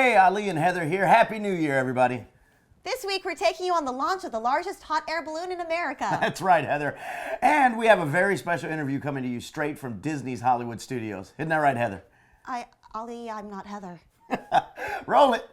Hey, Ali and Heather here. Happy New Year, everybody. This week, we're taking you on the launch of the largest hot air balloon in America. That's right, Heather. And we have a very special interview coming to you straight from Disney's Hollywood Studios. Isn't that right, Heather? Ali, I'm not Heather. Roll it.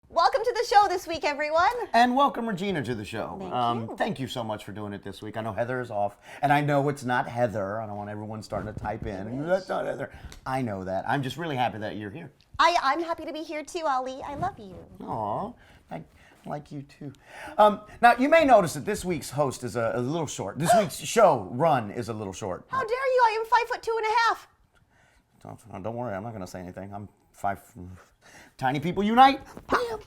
Welcome to the show this week, everyone. And welcome Regina to the show. Thank you. Thank you so much for doing it this week. I know Heather is off, and I know it's not Heather. I don't want everyone starting to type in. That's not Heather. I know that. I'm just really happy that you're here. I'm happy to be here too, Ali. I love you. Aw, I like you too. Now, you may notice that this week's host is a little short. This week's show run is a little short. How dare you? I am 5'2.5". Don't worry, I'm not going to say anything. I'm 5. Tiny people unite. Bam.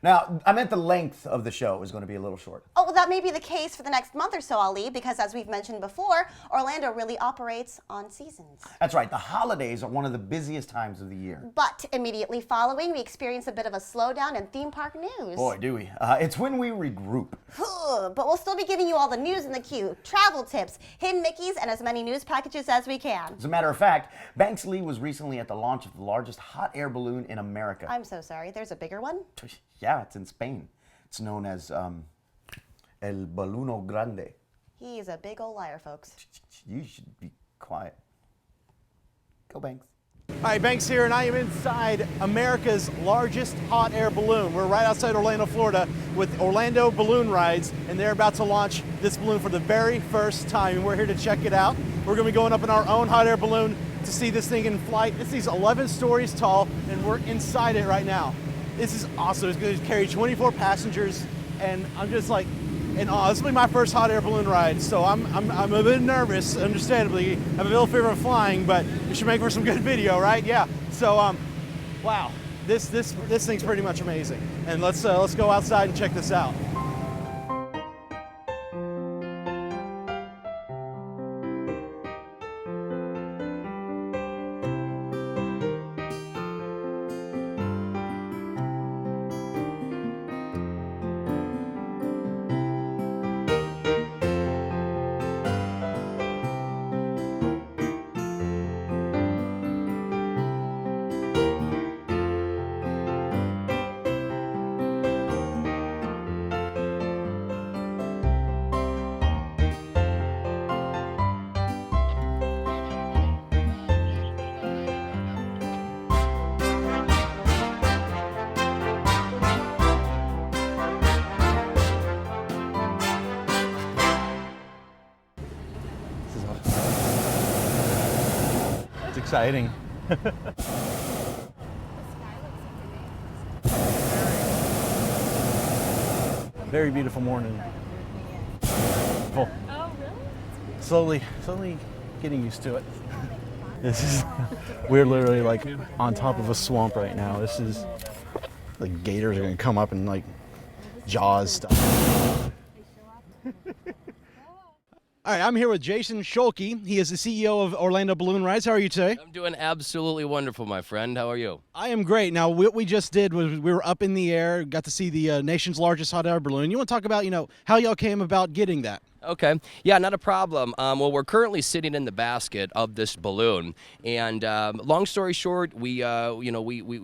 Now, I meant the length of the show is going to be a little short. Oh, well, that may be the case for the next month or so, Ali, because as we've mentioned before, Orlando really operates on seasons. That's right. The holidays are one of the busiest times of the year. But immediately following, we experience a bit of a slowdown in theme park news. Boy, do we. It's when we regroup. But we'll still be giving you all the news in the queue, travel tips, hidden Mickeys, and as many news packages as we can. As a matter of fact, Banks Lee was recently at the launch of the largest hot air balloon in America. I'm so sorry. There's a bigger one? Yeah, it's in Spain. It's known as El Baluno Grande. He's a big old liar, folks. You should be quiet. Go, Banks. Hi, Banks here, and I am inside America's largest hot air balloon. We're right outside Orlando, Florida, with Orlando Balloon Rides, and they're about to launch this balloon for the very first time. And we're here to check it out. We're going to be going up in our own hot air balloon to see this thing in flight. This thing's 11 stories tall, and we're inside it right now. This is awesome. It's going to carry 24 passengers, and I'm just like in awe. This will be my first hot air balloon ride, so I'm a bit nervous, understandably. I have a little fear of flying, but it should make for some good video, right? Yeah. So, wow, this thing's pretty much amazing. And let's go outside and check this out. It's exciting. Very beautiful morning. Full. Oh, really? Slowly getting used to it. We're literally like on top of a swamp right now. This is, the gators are gonna come up and like Jaws stuff. All right, I'm here with Jason Scholke. He is the CEO of Orlando Balloon Rides. How are you today? I'm doing absolutely wonderful, my friend. How are you? I am great. Now, what we just did was we were up in the air, got to see the nation's largest hot air balloon. You want to talk about, how y'all came about getting that? Okay. Yeah, not a problem. Well, we're currently sitting in the basket of this balloon, and long story short, we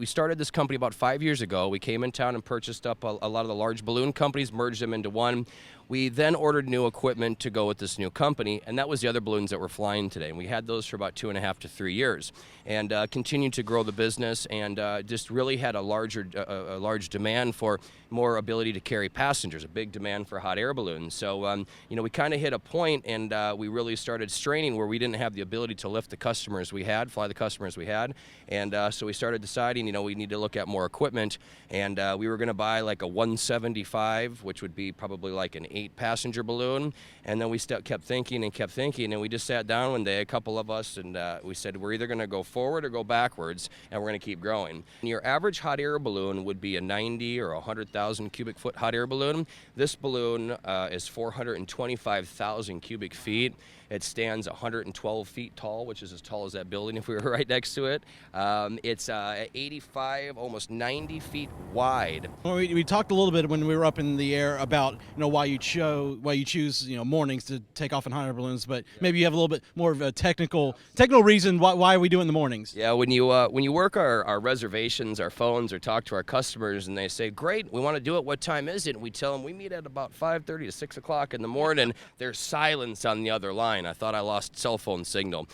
started this company about 5 years ago. We came in town and purchased up a lot of the large balloon companies, merged them into one. We then ordered new equipment to go with this new company, and that was the other balloons that were flying today. And we had those for about 2.5 to 3 years, and continued to grow the business, and just really had a large demand for more ability to carry passengers, a big demand for hot air balloons. So, we kind of hit a point, and we really started straining where we didn't have the ability to lift the customers we had, fly the customers we had, and so we started deciding, we need to look at more equipment, and we were going to buy like a 175, which would be probably like an 8-passenger balloon, and then we kept thinking, and we just sat down one day, a couple of us, and we said we're either going to go forward or go backwards, and we're going to keep growing. And your average hot air balloon would be a 90 or 100,000 cubic foot hot air balloon. This balloon is 425,000 cubic feet. It stands 112 feet tall, which is as tall as that building if we were right next to it. It's 85, almost 90 feet wide. Well, we talked a little bit when we were up in the air about why you choose mornings to take off in hot air balloons, but maybe you have a little bit more of a technical reason why we do it in the mornings. Yeah, when you work our reservations, our phones, or talk to our customers, and they say, "Great, we want to do it. What time is it?" And we tell them we meet at about 5:30 to 6 o'clock in the morning. There's silence on the other line. I thought I lost cell phone signal.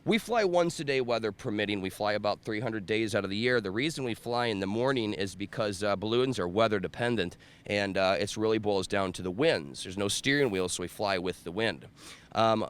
We fly once a day, weather permitting. We fly about 300 days out of the year. The reason we fly in the morning is because balloons are weather dependent, and it really boils down to the winds. There's no steering wheel, so we fly with the wind.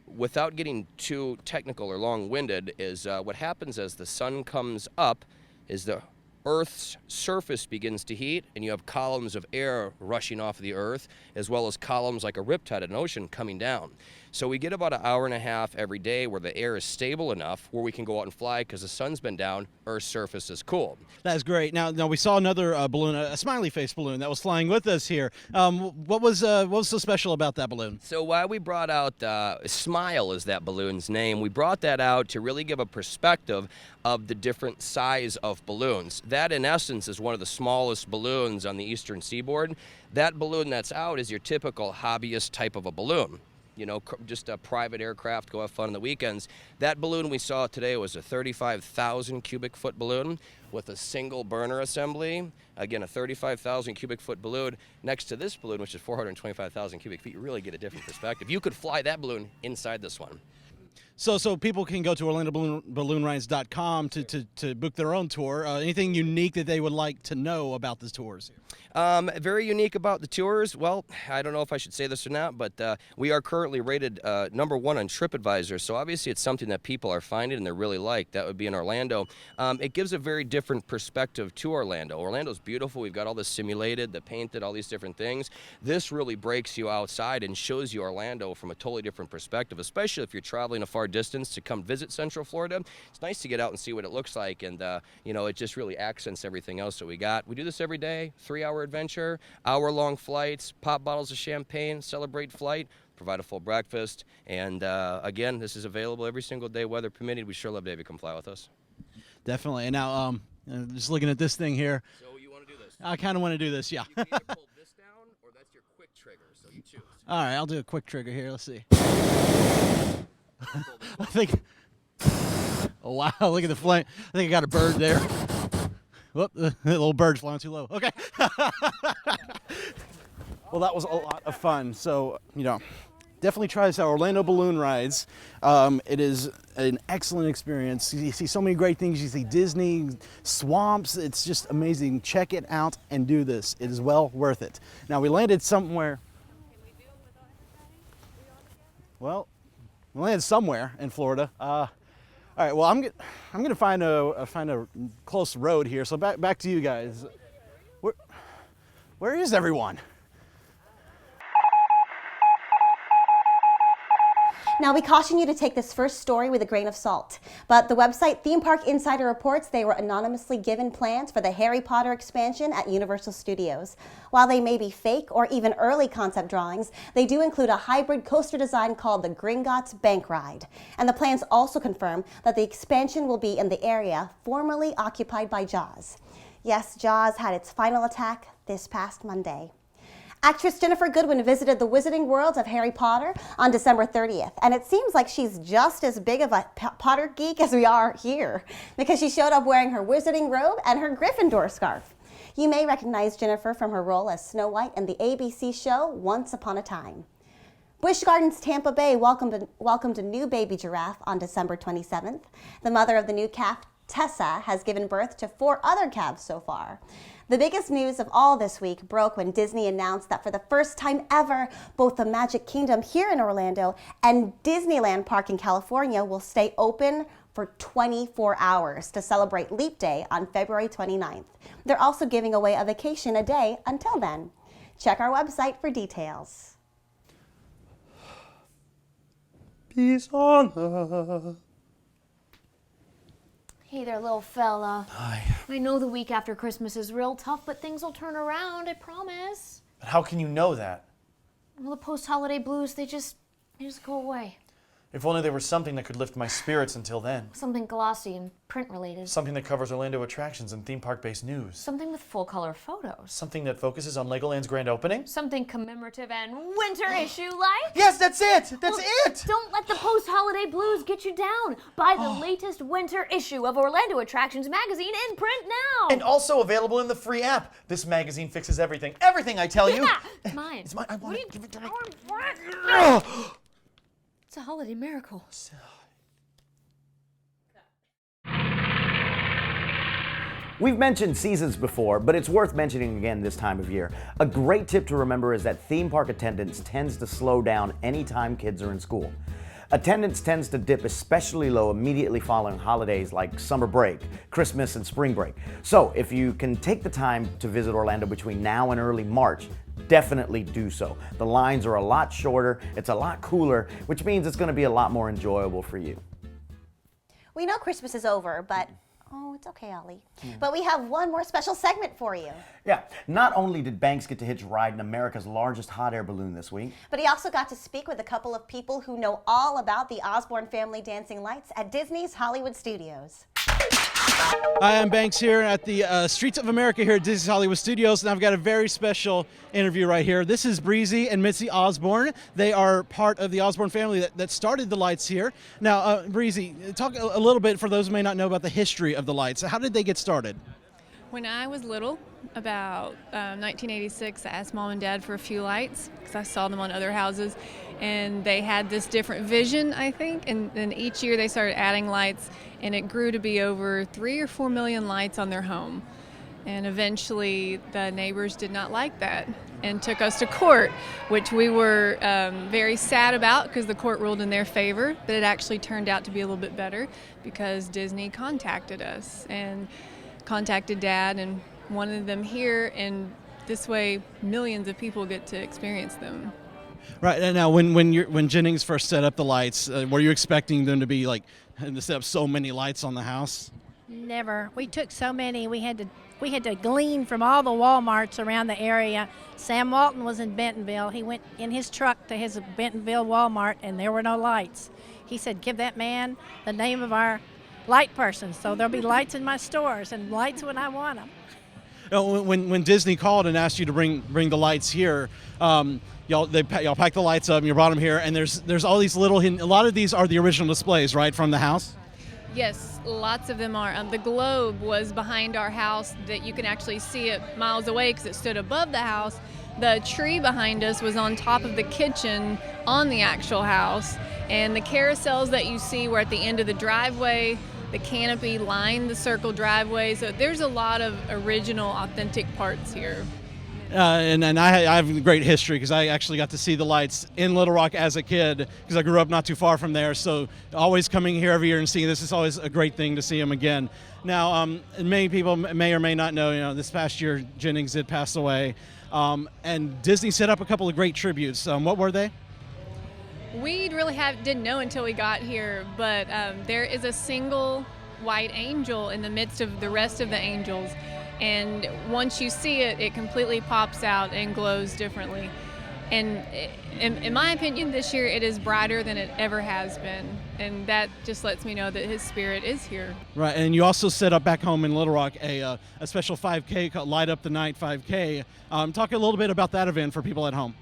Without getting too technical or long-winded, is what happens as the sun comes up is the Earth's surface begins to heat, and you have columns of air rushing off the Earth, as well as columns like a riptide in an ocean coming down. So we get about an hour and a half every day where the air is stable enough where we can go out and fly because the sun's been down, Earth's surface is cool. That's great. Now we saw another balloon, a smiley face balloon that was flying with us here. What was so special about that balloon? So why we brought out Smile is that balloon's name. We brought that out to really give a perspective of the different size of balloons. That in essence is one of the smallest balloons on the eastern seaboard. That balloon that's out is your typical hobbyist type of a balloon. Just a private aircraft, go have fun on the weekends. That balloon we saw today was a 35,000 cubic foot balloon with a single burner assembly. Again, a 35,000 cubic foot balloon next to this balloon, which is 425,000 cubic feet. You really get a different perspective. You could fly that balloon inside this one. So people can go to OrlandoBalloonRides.com to book their own tour. Anything unique that they would like to know about the tours? Very unique about the tours. Well, I don't know if I should say this or not, but we are currently rated #1 on TripAdvisor, so obviously it's something that people are finding and they really like. That would be in Orlando. It gives a very different perspective to Orlando. Orlando's beautiful. We've got all this simulated, the painted, all these different things. This really breaks you outside and shows you Orlando from a totally different perspective, especially if you're traveling a far distance to come visit Central Florida. It's nice to get out and see what it looks like, and it just really accents everything else that we got. We do this every day, 3-hour adventure, hour-long flights, pop bottles of champagne, celebrate flight, provide a full breakfast, and again, this is available every single day, weather permitting. We sure love to have you come fly with us. Definitely. And now, just looking at this thing here. So you want to do this? I kind of want to do this, yeah. You can either pull this down, or that's your quick trigger, so you choose. All right, I'll do a quick trigger here. Let's see. I think. Oh wow! Look at the flame. I think I got a bird there. Whoop! The little bird's flying too low. Okay. Well, that was a lot of fun. So definitely try this out. Orlando Balloon Rides. It is an excellent experience. You see so many great things. You see Disney, swamps. It's just amazing. Check it out and do this. It is well worth it. Now we landed somewhere. Well, we landed somewhere in Florida. All right. Well, I'm gonna find a close road here. So back to you guys. Where is everyone? Now, we caution you to take this first story with a grain of salt, but the website Theme Park Insider reports they were anonymously given plans for the Harry Potter expansion at Universal Studios. While they may be fake or even early concept drawings, they do include a hybrid coaster design called the Gringotts Bank Ride. And the plans also confirm that the expansion will be in the area formerly occupied by Jaws. Yes, Jaws had its final attack this past Monday. Actress Ginnifer Goodwin visited the Wizarding Worlds of Harry Potter on December 30th, and it seems like she's just as big of a Potter geek as we are here, because she showed up wearing her Wizarding robe and her Gryffindor scarf. You may recognize Ginnifer from her role as Snow White in the ABC show Once Upon a Time. Busch Gardens Tampa Bay welcomed a new baby giraffe on December 27th. The mother of the new calf, Tessa, has given birth to 4 other calves so far. The biggest news of all this week broke when Disney announced that for the first time ever, both the Magic Kingdom here in Orlando and Disneyland Park in California will stay open for 24 hours to celebrate Leap Day on February 29th. They're also giving away a vacation a day until then. Check our website for details. Peace on earth. Hey there, little fella. Hi. I know the week after Christmas is real tough, but things will turn around, I promise. But how can you know that? Well, the post-holiday blues, they just go away. If only there was something that could lift my spirits until then. Something glossy and print-related. Something that covers Orlando attractions and theme park-based news. Something with full-color photos. Something that focuses on Legoland's grand opening. Something commemorative and winter issue-like. Yes, that's it! That's Well, it! Don't let the post-holiday blues get you down. Buy the latest winter issue of Orlando Attractions magazine in print now. And also available in the free app. This magazine fixes everything. Everything, I tell you! Yeah, it's mine. It's mine. I want it. Give it to me. It's a holiday miracle. We've mentioned seasons before, but it's worth mentioning again this time of year. A great tip to remember is that theme park attendance tends to slow down anytime kids are in school. Attendance tends to dip especially low immediately following holidays like summer break, Christmas, and spring break. So if you can take the time to visit Orlando between now and early March, definitely do so. The lines are a lot shorter, it's a lot cooler, which means it's going to be a lot more enjoyable for you. We know Christmas is over, but oh, it's okay, Ollie. But we have one more special segment for you. Yeah, not only did Banks get to hitch a ride in America's largest hot air balloon this week, But he also got to speak with a couple of people who know all about the Osborne family dancing lights at Disney's Hollywood Studios. Hi, I'm Banks here at the Streets of America here at Disney's Hollywood Studios, and I've got a very special interview right here. This is Breezy and Mitzi Osborne. They are part of the Osborne family that started the lights here. Now, Breezy, talk a little bit for those who may not know about the history of the lights. How did they get started? When I was little, about 1986, I asked Mom and Dad for a few lights because I saw them on other houses, and they had this different vision, I think, and then each year they started adding lights, and it grew to be over 3 or 4 million lights on their home. And eventually the neighbors did not like that and took us to court, which we were very sad about because the court ruled in their favor, but it actually turned out to be a little bit better because Disney contacted us and contacted Dad and wanted them here, and this way millions of people get to experience them. Right, and now when Jennings first set up the lights, were you expecting them to be like, to set up so many lights on the house? Never. We took so many. We had to glean from all the Walmarts around the area. Sam Walton was in Bentonville. He went in his truck to his Bentonville Walmart, and there were no lights. He said, "Give that man the name of our light person, so there'll be lights in my stores and lights when I want them." When Disney called and asked you to bring the lights here, y'all packed the lights up and you brought them here, and there's all these little hidden. A lot of these are the original displays, right, from the house? Yes, lots of them are. The globe was behind our house that you can actually see it miles away because it stood above the house. The tree behind us was on top of the kitchen on the actual house, and the carousels that you see were at the end of the driveway. The canopy lined the circle driveway, so there's a lot of original, authentic parts here. And I have a great history because I actually got to see the lights in Little Rock as a kid because I grew up not too far from there. So always coming here every year and seeing this is always a great thing to see them again. Now, many people may or may not know, this past year Jennings did pass away, and Disney set up a couple of great tributes. What were they? We really didn't know until we got here, but there is a single white angel in the midst of the rest of the angels. And once you see it, it completely pops out and glows differently. And in my opinion, this year it is brighter than it ever has been. And that just lets me know that his spirit is here. Right, and you also set up back home in Little Rock a special 5K called Light Up the Night 5K. Talk a little bit about that event for people at home.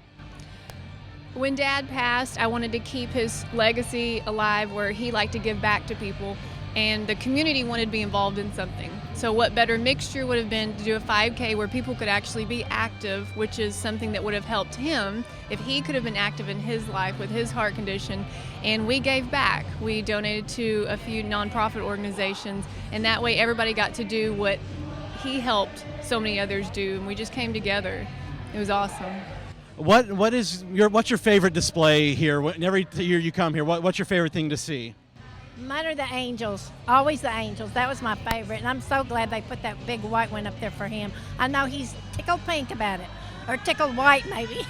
When Dad passed, I wanted to keep his legacy alive where he liked to give back to people. And the community wanted to be involved in something. So what better mixture would have been to do a 5K where people could actually be active, which is something that would have helped him if he could have been active in his life with his heart condition. And we gave back. We donated to a few nonprofit organizations, and that way everybody got to do what he helped so many others do, and we just came together. It was awesome. What's your favorite display here? Every year you come here, what's your favorite thing to see? Mine are the angels, always the angels. That was my favorite, and I'm so glad they put that big white one up there for him. I know he's tickled pink about it, or tickled white maybe.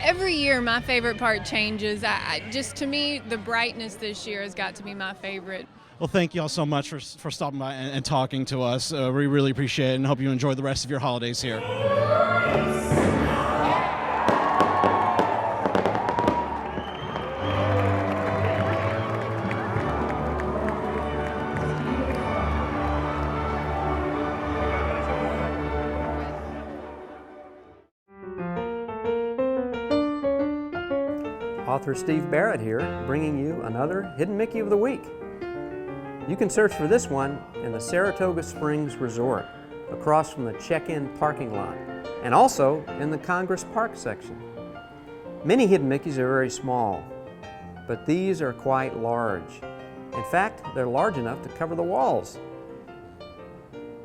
Every year my favorite part changes. Just to me, the brightness this year has got to be my favorite. Well, thank you all so much for stopping by and talking to us. We really appreciate it and hope you enjoy the rest of your holidays here. Author Steve Barrett here, bringing you another Hidden Mickey of the Week. You can search for this one in the Saratoga Springs Resort, across from the check-in parking lot, and also in the Congress Park section. Many Hidden Mickeys are very small, but these are quite large. In fact, they're large enough to cover the walls.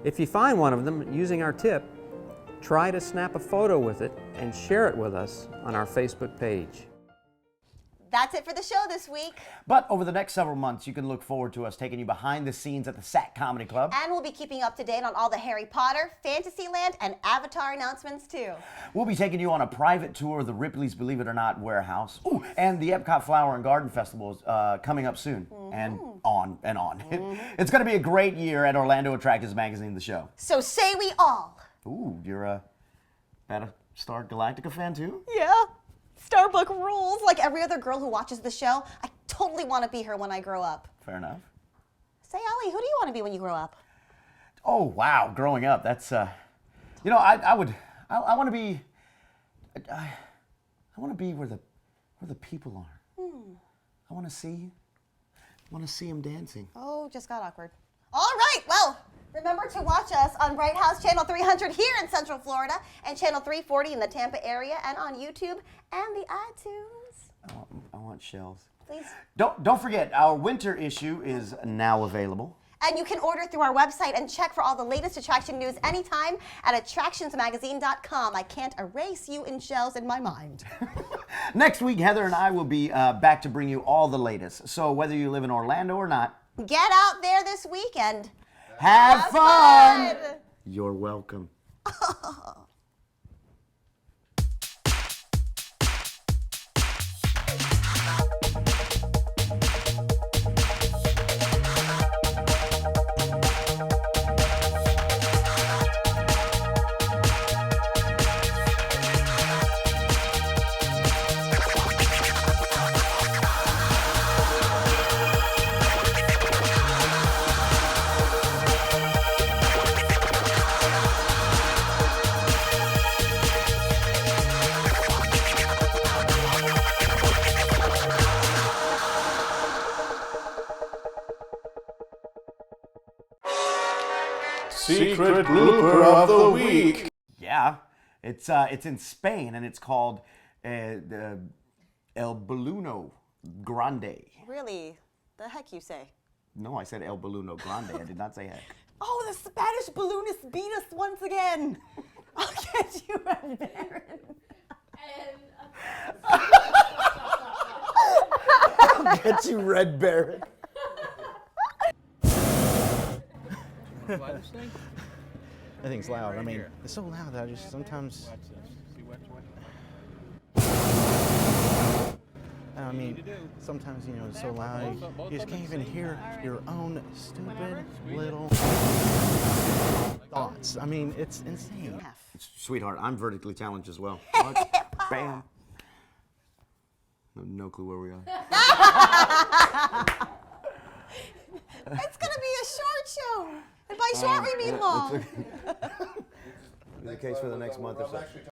If you find one of them using our tip, try to snap a photo with it and share it with us on our Facebook page. That's it for the show this week. But over the next several months, you can look forward to us taking you behind the scenes at the SAC Comedy Club. And we'll be keeping up to date on all the Harry Potter, Fantasyland, and Avatar announcements too. We'll be taking you on a private tour of the Ripley's Believe It or Not warehouse. Ooh, and the Epcot Flower and Garden Festival is coming up soon. And on and on. It's going to be a great year at Orlando Attractions Magazine, the show. So say we all. Ooh, you're a Battlestar Galactica fan too? Yeah. Starbuck rules. Like every other girl who watches the show, I totally want to be her when I grow up. Fair enough. Say, Allie, who do you want to be when you grow up? Oh, wow, growing up, that's, I want to be, I want to be where the people are. I want to see them dancing. Oh, just got awkward. All right, well, remember to watch us on Bright House Channel 300 here in Central Florida and Channel 340 in the Tampa area and on YouTube and the iTunes. I want shells. Please. Don't forget, our winter issue is now available. And you can order through our website and check for all the latest attraction news anytime at attractionsmagazine.com. I can't erase you in shells in my mind. Next week, Heather and I will be back to bring you all the latest. So whether you live in Orlando or not, get out there this weekend. Have fun! You're welcome. Secret blooper of the week. Yeah, it's in Spain and it's called El Ballono Grande. Really? The heck you say? No, I said El Ballono Grande. I did not say heck. Oh, the Spanish balloonists beat us once again. I'll get you, Red Baron. I'll get you, Red Baron. That thing's loud. I mean, it's so loud that I just sometimes. I mean, sometimes, you know, it's so loud, you just can't even hear your own stupid little thoughts. I mean, it's insane. Sweetheart, I'm vertically challenged as well. Bam. No clue where we are. It's going to be a short show. And by short, we mean long. In the case for the next month or so.